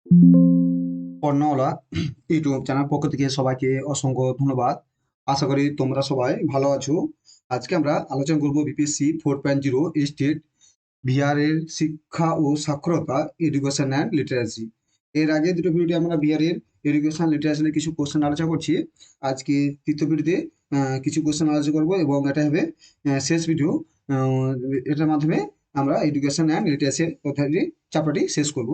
বর্ণওয়ালা YouTube channel পক্ষ থেকে সবাইকে অসংখ্য ধন্যবাদ। আশা করি তোমরা সবাই ভালো আছো। আজকে আমরা আলোচনা করব বিপিএসসি 4.0 স্টেট বিহারের শিক্ষা ও সাক্ষরতা, এডুকেশন অ্যান্ড লিটারেসি। এর আগে দুটো ভিডিওতে আমরা বিহারের এডুকেশন লিটারেসি নিয়ে কিছু কোশ্চেন আলোচনা করছি। আজকে তৃতীয় ভিডিওতে কিছু কোশ্চেন আলোচনা করব এবং এটা হবে শেষ ভিডিও। আহ, এটার মাধ্যমে আমরা এডুকেশন অ্যান্ড লিটারেসি কথাটি চ্যাপ্টারটি শেষ করব।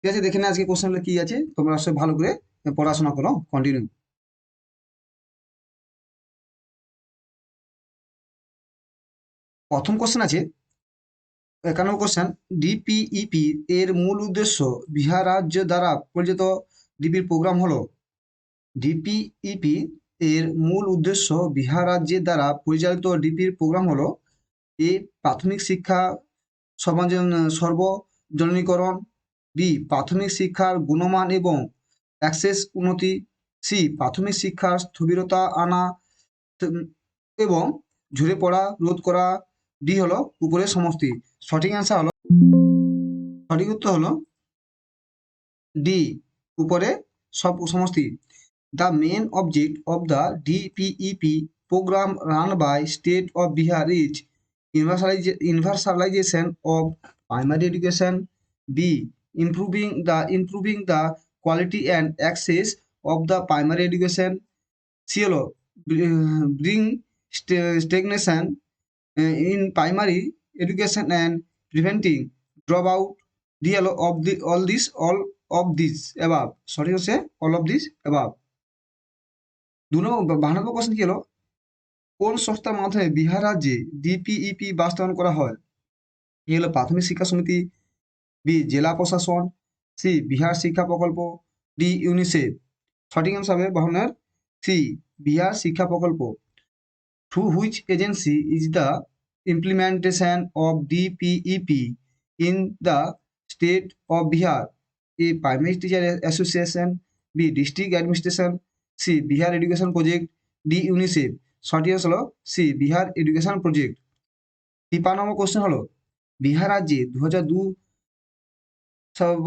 ঠিক আছে, দেখে না আজকে কোশ্চেনটা কি আছে, তোমরা সব ভালো করে পড়াশোনা করো, কন্টিনিউ। প্রথম কোশ্চেন আছে 51 কোশ্চেন, ডিপিইপি এর মূল উদ্দেশ্য বিহার রাজ্য দ্বারা পরিচালিত ডিপির প্রোগ্রাম হলো। ডিপিইপি এর মূল উদ্দেশ্য বিহার রাজ্যের দ্বারা পরিচালিত ডিপির প্রোগ্রাম হলো: এ, প্রাথমিক শিক্ষা সর্বজনীকরণ; বি, প্রাথমিক শিক্ষার গুণমান এবং অ্যাক্সেস উন্নতি; সি, প্রাথমিক শিক্ষার স্থবিরতা আনা এবং ঝরে পড়া রোধ করা; ডি হলো উপরের সমষ্টি। সঠিক অ্যান্সার হলো, সঠিক উত্তর হলো ডি, উপরে সব সমষ্টি। The main object of the DPEP program run by State of Bihar is universalization of primary education; B, improving the quality and access of the primary education; C হলো bring stagnation in primary education and preventing dropout; D হলো all of this above। সঠিক হচ্ছে all of this above। 52 question কি হলো, কোন সংস্থার মাধ্যমে বিহার রাজ্যে ডিপিইপি বাস্তবায়ন করা হয়? এ হলো প্রাথমিক শিক্ষা সমিতি; বি, জেলা প্রশাসন; সি, বিহার শিক্ষা প্রকল্প; ডি, ইউনিসেফ। সঠিক অ্যান্সার হবে বাহনের সি, বিহার শিক্ষা প্রকল্প। Through which agency is the implementation of DPEP in the state of Bihar? A, primary teacher association; B, district administration; C, Bihar education project; D, UNICEF. সঠিক হলো C, Bihar education project. 53 question হলো, বিহার রাজ্যে 2002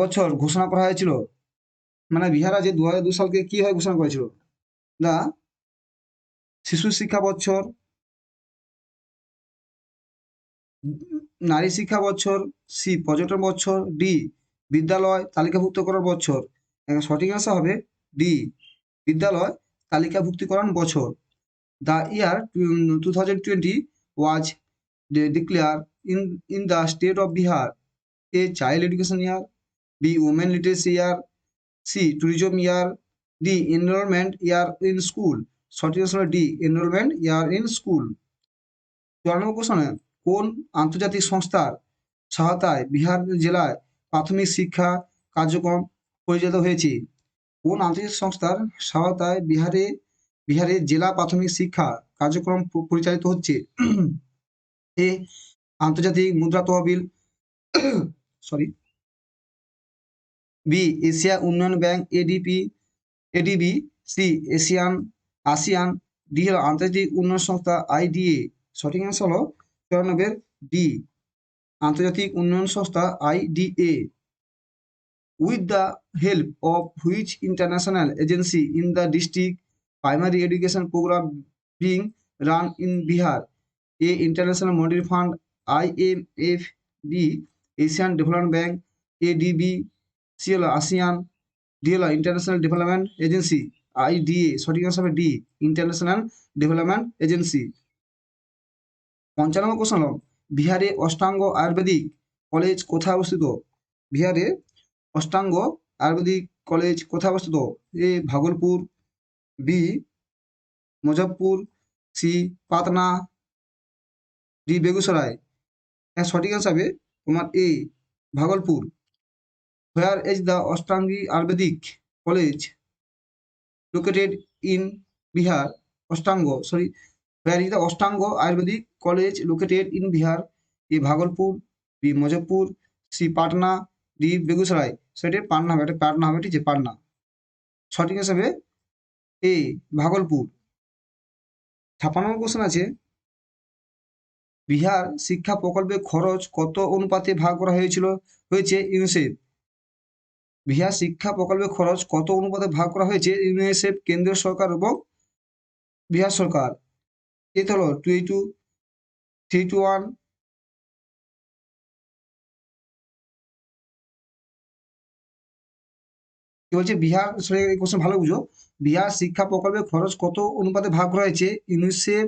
বছর ঘোষণা করা হয়েছিল, মানে বিহার রাজ্যে 2002 সালকে কি হয় ঘোষণা করেছিল? দা শিশু শিক্ষা বছর, নারী শিক্ষা বছর; সি, পর্যটন বছর; ডি, বিদ্যালয় তালিকাভুক্তকরণ বছর। সঠিক আনসার হবে ডি, বিদ্যালয় তালিকাভুক্তিকরণ বছর। The year 2020 was declared in the state of Bihar a child education year; B, women literacy year; C, tourism year; D, enrollment year in school। সঠিক আনসার হলো D, enrollment year in school। 54 কোশ্চেনে, কোন আন্তর্জাতিক সংস্থার সহায়তায় বিহার জেলায় প্রাথমিক শিক্ষা কার্যক্রম পরিচালিত হয়েছে? কোন আন্তর্জাতিক সংস্থার সহায়তায় বিহারে জেলা প্রাথমিক শিক্ষা কার্যক্রম পরিচালিত হচ্ছে? এ, আন্তর্জাতিক মুদ্রা তহবিল; সরি, বি, এশিয়া উন্নয়ন bank ADB; C, ASEAN; D হলো আন্তর্জাতিক উন্নয়ন সংস্থা আইডিএ। সঠিক অ্যান্সার হলো 94 ডি, আন্তর্জাতিক উন্নয়ন সংস্থা IDA. With the help of which international agency in the district primary education program being run in Bihar? A, international monetary fund; IMF; B, Asian development bank; ADB; C হলো ASEAN; D হলো international development agency IDA. সঠিক answer হবে D, international development agency. 55 question হলো, বিহারে অষ্টাঙ্গ Ayurvedic college কোথায় অবস্থিত? বিহারে অষ্টাঙ্গ Ayurvedic college কোথায় অবস্থিত? A, Bhagalpur; B, Muzaffarpur; C, Patna; D, Begusarai. সঠিক অ্যান্সার হবে তোমার A, Bhagalpur. Where is the Ashtangi Ayurvedic college located in Bihar? where is the Ashtango Ayurvedic College located in Bihar? A, Bhagalpur; B, Muzaffarpur; C, Patna; D, Begusarai. সেটা পাটনা হবে, এটা পাটনা হবে, ঠিক আছে, পাটনা। সঠিক হিসাবে এ, ভাগলপুর। 56 কোশ্চেন আছে, বিহার শিক্ষা প্রকল্পের খরচ কত অনুপাতে ভাগ করা হয়েছে ইউনিসেফ? বিহার শিক্ষা প্রকল্পের খরচ কত অনুপাতে ভাগ করা হয়েছে ইউনিসেফ, কেন্দ্রীয় সরকার এবং বিহার সরকার? এটা হলো 2:3:1। কি বলছে বিহার, সরি এই কোশ্চেন ভালো বুঝো। বিহার শিক্ষা প্রকল্পের খরচ কত অনুপাতে ভাগ করা হয়েছে ইউনিসেফ,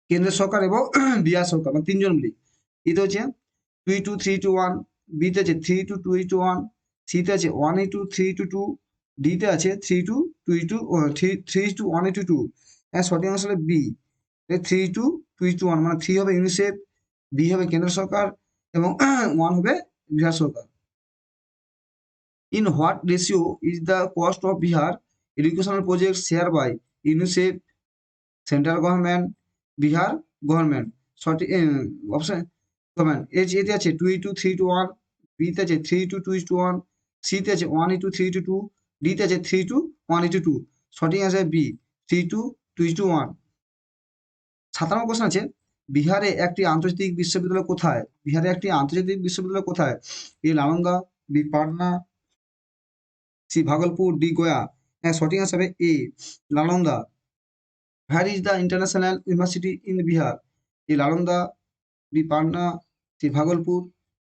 কেন্দ্র সরকার এবং বিহার সরকার, মানে তিনজন মিলে? এতে হচ্ছে 2:3:1, বিতে আছে 3:2:1, সিতে আছে 1:3:2, ডিতে আছে 3:1:2। হ্যাঁ, সঠিক আনসার হলো বি, 3:2:1, মানে 3 হবে ইউনিসেফ, বি হবে কেন্দ্র সরকার এবং 1 হবে বিহার সরকার। In what ratio is the cost of Bihar educational projects shared by UNICEF, central government, Bihar government? সঠিক অপশন গভর্নমেন্ট। এতে আছে 2:3:1, বিতে আছে 3:2:1, সিতে আছে 1:3:2, ডিতে আছে 3:1:2। সঠিক আছে বি, 3:2:1। 57 কোশ্চেন আছে, বিহারে একটি আন্তর্জাতিক বিশ্ববিদ্যালয় কোথায়? বিহারে একটি আন্তর্জাতিক বিশ্ববিদ্যালয় কোথায়? A Nalanda, B Patna, C Bhagalpur, D Gaya. হ্যাঁ, সঠিক আনসার হবে A Nalanda. Where is the international university in Bihar? A Nalanda, B Patna, C Bhagalpur,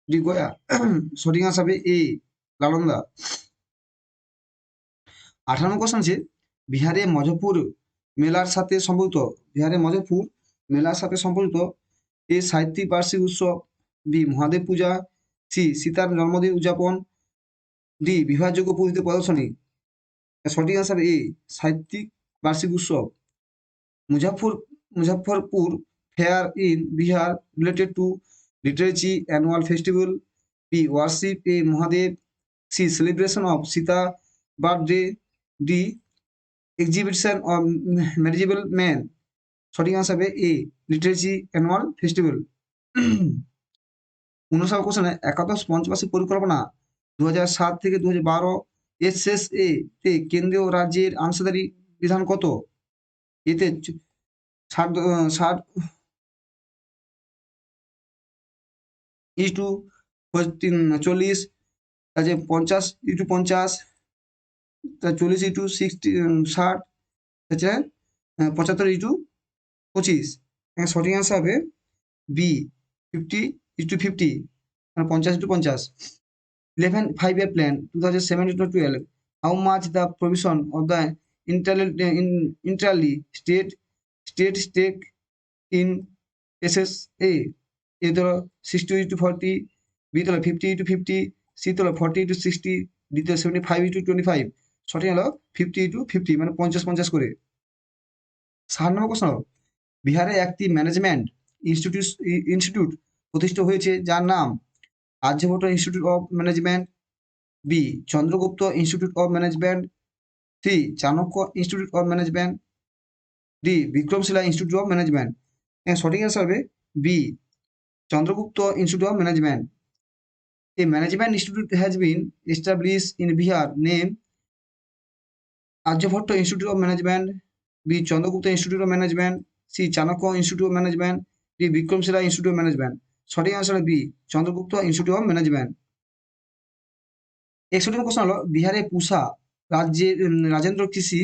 D Gaya. সঠিক আনসার হবে এ নালন্দা। 58 কোশ্চেন আছে, বিহারে মজফপুর মেলার সাথে সম্পর্কিত, বিহারে মজফপুর মেলার সাথে সম্পর্কিত এ সাহিত্যিক বার্ষিক উৎসব, বি মহাদেব পূজা, সি সীতার জন্মদিন উদযাপন, ডি বিবাহযোগ্য পুঁথিতে প্রদর্শনী। সঠিক আনসার এ সাহিত্যিক বার্ষিক উৎসব। Muzaffarpur fair in Bihar related to literary annual festival, B worship a Mahadev, C celebration of Sita birthday, D exhibition of marriageable man. সঠিক আনসার হবে এ লিটারেচি অ্যানুয়াল ফেস্টিভ্যাল। 59 কোশ্চেনে একাদশ পঞ্চবার্ষিক পরিকল্পনা 2007 থেকে 2012 এসএসএ তে কেন্দ্রীয় ও রাজ্যের অংশীদারি বিধান কত? এতে 60:40, আছে 50:50, 40:60, আছে 75:25। সঠিক আনসার হবে বি 50:50, মানে 50:50। 11 5-year plan 2007-12, how much the provision of the entirely state stake in SSA? এ ধরো 60:40, বি ধরো 50:50, সি ধরো 40:60, ডি ধরো 75:25। সঠিক হলো 50:50, মানে 50-50 করে। 7 নম্বর কোশ্চেন হলো, বিহারে একটি ম্যানেজমেন্ট ইনস্টিটিউট প্রতিষ্ঠিত হয়েছে যার নাম Aryabhatta institute of management, B Chandragupta institute of management, C Chanakya institute of management, D Vikramshila institute of management. সঠিক অ্যান্সার হবে B Chandragupta institute of management. A management institute has been established in Bihar, name Aryabhatta Institute of Management, B Chandragupta Institute of Management, C Chanakya Institute of Management, D Vikramshila Institute of Management। সঠিক answer হবে B Chandragupta institute of management. 61 question হলো, বিহারে পুসা রাজেন্দ্র কৃষি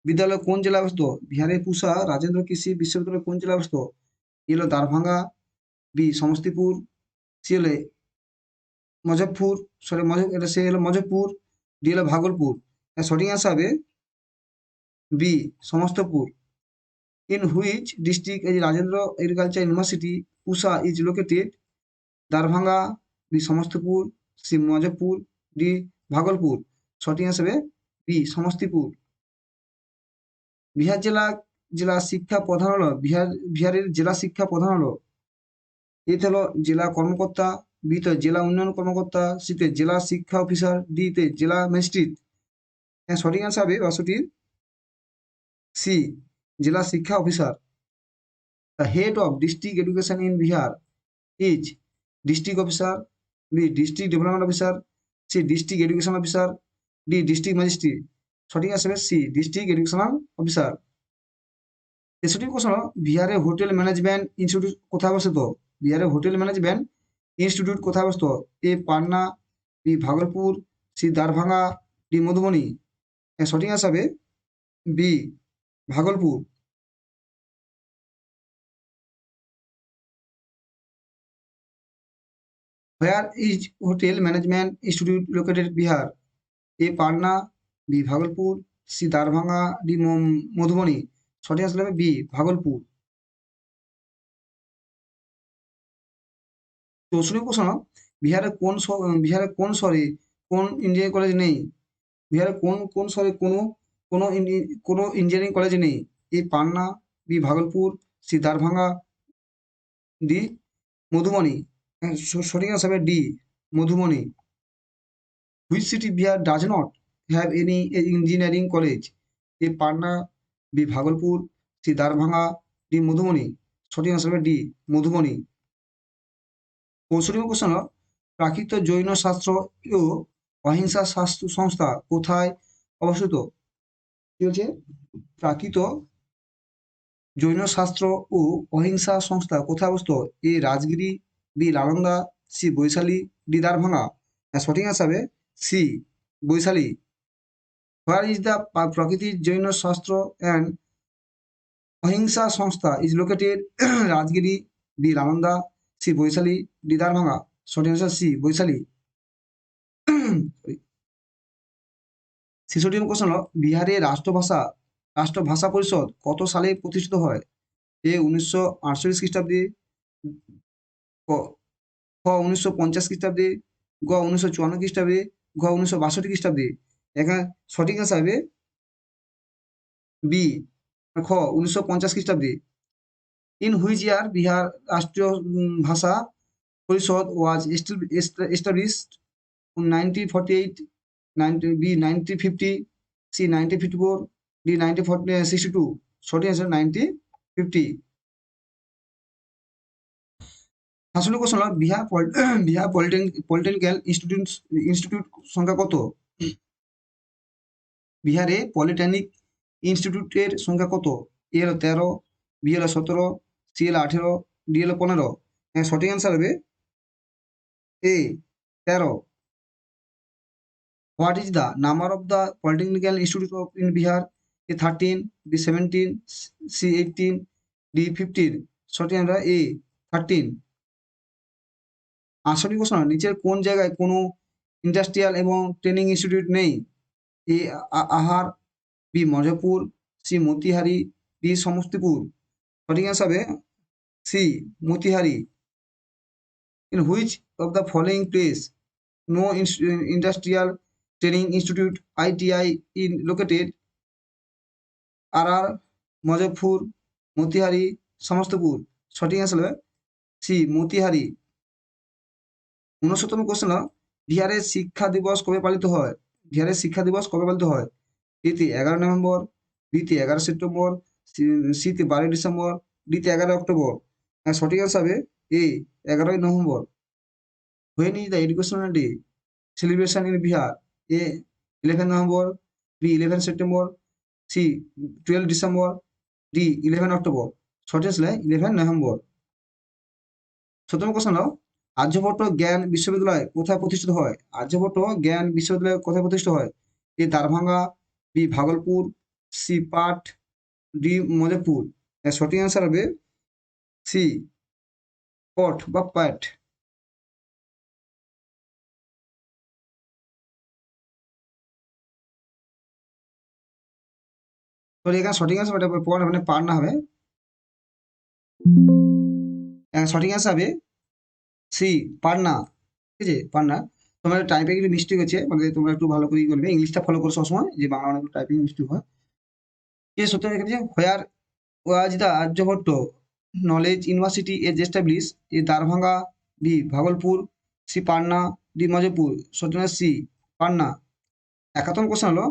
বিদ্যালয় কোন জেলায় অবস্থিত? বিহারে পুসা রাজেন্দ্র কৃষি বিশ্ববিদ্যালয় কোন জেলায় অবস্থিত? এ হলো দারভাঙ্গা, বি সমস্তিপুর, সি হলো মজফপুর, সরি এটা সে হলো মজফপুর, ডি হলো ভাগলপুর। সঠিক অ্যান্সার হবে B Samastipur. In which district এই Rajendra agriculture university Pusa is located? Darbhanga, B Samastipur, C Muzaffarpur, D Bhagalpur. সঠিক অ্যান্সার হবে বি সমস্তিপুর। বিহার জেলা শিক্ষা প্রধান হলো বিহারের জেলা শিক্ষা প্রধান হলো, এতে হলো জেলা কর্মকর্তা, বিতে জেলা উন্নয়ন কর্মকর্তা, সিতে জেলা শিক্ষা অফিসার, ডিতে জেলা ম্যাজিস্ট্রেট। সঠিক অ্যান্সার হবে বাসুটির সি জেলা শিক্ষা officer. The head of district education in Bihar is district officer, B district development officer, C district education officer, D district magistrate. সঠিক অ্যান্সার হবে C district educational officer. 63 question, বিহারে hotel management institute কোথায় অবস্থিত? বিহারে hotel management institute কোথায় অবস্থিত? A Patna, B Bhagalpur, C Darbhanga, D Madhubani. সঠিক answer হবে B Bhagalpur. Where is hotel management institute located Bihar? A Patna, B Bhagalpur, C Darbhanga, D Madhubani. সঠিক আনসার হবে বি ভাগলপুর। 64 প্রশ্ন, বিহারের কোন শহরে কোন ইঞ্জিনিয়ারিং কলেজ নেই? বিহারের কোন কোন শহরে কোনো ইঞ্জিনিয়ারিং কলেজ নেই? A Patna, B Bhagalpur, C Darbhanga, D Madhubani. সঠিক আনসার হবে D Madhubani. Which city Bihar does not have any engineering college? A Patna, B Bhagalpur, C Darbhanga, D Madhubani. সঠিক আনসার হবে ডি মধুবনী। 65 প্রশ্ন, প্রাকৃত জৈন শাস্ত্র ও অহিংসা শাস্ত্র সংস্থা কোথায় অবস্থিত? কি হচ্ছে প্রাকৃত জৈন শাস্ত্র ও অহিংসা সংস্থা কোথায় অবস্থিত? A Rajgir, B Nalanda, C Vaishali, D Darbhanga. সঠিক আনসার হবে C Vaishali. Where is the Prakrit Jain Shastra and Ahimsa Sanstha is located? Rajgir, B Nalanda, C Vaishali, D Darbhanga. সঠিক আনসার সি বৈশালী। 66 কোশ্চেন হলো, বিহারের রাষ্ট্রভাষা পরিষদ কত সালে প্রতিষ্ঠিত হয়? এ 1948 খ্রিস্টাব্দে, ক 1950 খ্রিস্টাব্দে, গ 1954 খ্রিস্টাব্দে, ঘ 1962 খ্রিস্টাব্দে। এখানে সঠিক আনসার হবে বি খ 1950 খ্রিস্টাব্দে। In which year Bihar Rashtriya Bhasha Parishad was established? 1948, B 1950, C 1954, D 1962। সঠিক আনসার 1950। 66 কোশ্চেন হলো, বিহার পলিটেকনিক্যাল ইনস্টিটিউট সংখ্যা কত? বিহারে পলিটেকনিক ইনস্টিটিউটের সংখ্যা কত? এ হলো 13, বি হলো 17, সি হলো 18, ডি হলো 15। সঠিক আনসার হবে A 13। What is the number of the polytechnical institute of in Bihar? A 13, B 17, C 18, D 15। সঠিক আনসার এ 13। 68 কোশ্চেন, নিচের কোন জায়গায় কোনো ইন্ডাস্ট্রিয়াল এবং ট্রেনিং ইনস্টিটিউট নেই? এ আহার, B Muzaffarpur, C Motihari, D Samastipur. সঠিক আনসার হবে C Motihari. In which of the following place no industrial training institute ITI in located? Muzaffarpur, Motihari, Samastipur. সঠিক আনসার হবে সি মতিহারি। 69তম কোশ্চেন, বিহারের শিক্ষা দিবস কবে পালিত হয়? বিহারের শিক্ষা দিবস কবে পালিত হয়? এতে 11 নভেম্বর, বিতে 11 সেপ্টেম্বর, সিতে 12 ডিসেম্বর, ডিতে 11 অক্টোবর। সঠিক আনসার হবে A 11 November. When is the educational day celebration in Bihar? A 11 November, B 11 September, C 12 December, D 11 October. সঠিক আনসার 11 নভেম্বর। 17তম কোশ্চেন হলো, আর্যভট্ট জ্ঞান বিশ্ববিদ্যালয় কোথায় প্রতিষ্ঠিত হয়? আর্যভট্ট জ্ঞান বিশ্ববিদ্যালয় কোথায় প্রতিষ্ঠিত হয়? এ দ্বারভাঙ্গা, বি ভাগলপুর, সি পাট, ডি মজফপুর। সঠিক আনসার হবে সি পট বা পাট। তো এখানে সঠিক আনসার এটা পট মানে পাট না হবে। সঠিক আনসার হবে সি পাটনা। ঠিক আছে পাটনা। তোমার টাইপিং একটু মিস্টেক হচ্ছে, মানে তোমরা একটু ভালো করে করবে, ইংলিশটা ফলো করো সবসময়, যে বাংলা অনেক টাইপিং মিস্টেক হয়। এ সত্য দেখেছে, where was the Aryabhatta knowledge university as establish? A Darbhanga, B Bhagalpur, C Patna, D Muzaffarpur. সত্য সি পাটনা। 71 কোশ্চেন হলো,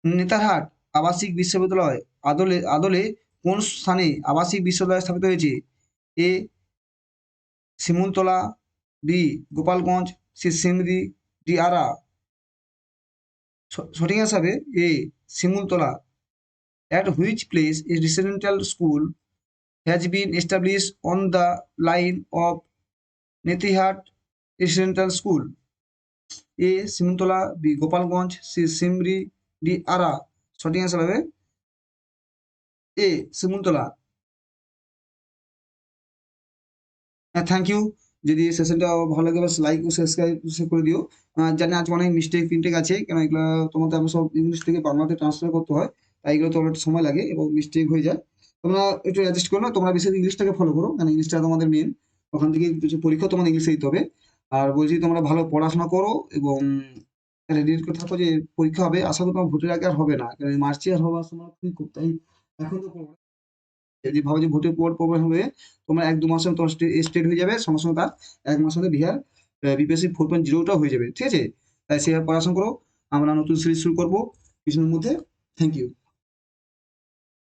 নেতারহাট আবাসিক বিশ্ববিদ্যালয় আদলে আদলে কোন স্থানে আবাসিক বিশ্ববিদ্যালয় স্থাপিত হয়েছে? A Simultala, B Gopalganj, C Simri, D Ara. সঠিক আনসার হবে A Simultala. At which place a residential school has been established on the line of Netihat residential school? A Simultala, B Gopalganj, C Simri, D Ara. সঠিক অ্যান্সার হবে এ সিমুলতলা। হ্যাঁ, থ্যাংক ইউ। যদি সেশনটা ভালো লাগে বাস লাইক ও সাবস্ক্রাইব করে দিও। জানি আজকে অনেক মিস্টেক ফিনটেক আছে, কেন এগুলো তোমাদের আমি সব ইংলিশ থেকে বাংলাতে ট্রান্সলেট করতে হয়, তাই এগুলো তো অনেক সময় লাগে এবং মিস্টেক হয়ে যায়। তোমরা একটু অ্যাডজাস্ট করো না, তোমরা বেশি ইংলিশটাকে ফলো করো, কারণ ইংলিশটা তোমাদের মেন। ওখান থেকে কিছু পরীক্ষা তোমাদের ইংলিশে দিতে হবে। আর বলছি তোমরা ভালো পড়াশোনা করো এবং রেডি করে থাকো যে পরীক্ষা হবে। আশা করি তোমার ভোটের আগে আর হবে না, কারণ মার্চে আর হওয়ার সময় খুবই খুব, তাই এখন তো যদি ভাবো যে ভোটের পর প্রবলেম হবে, তোমরা 1-2 মাসে তোমার স্টেট হয়ে যাবে, সঙ্গে সঙ্গে তার 1 মাস মধ্যে বিহার বিপিএসসি 4.0টাও হয়ে যাবে, ঠিক আছে? তাই সেভাবে পড়াশোনা করো। আমরা নতুন সিরিজ শুরু করবো কিছুদিনের মধ্যে। Thank you.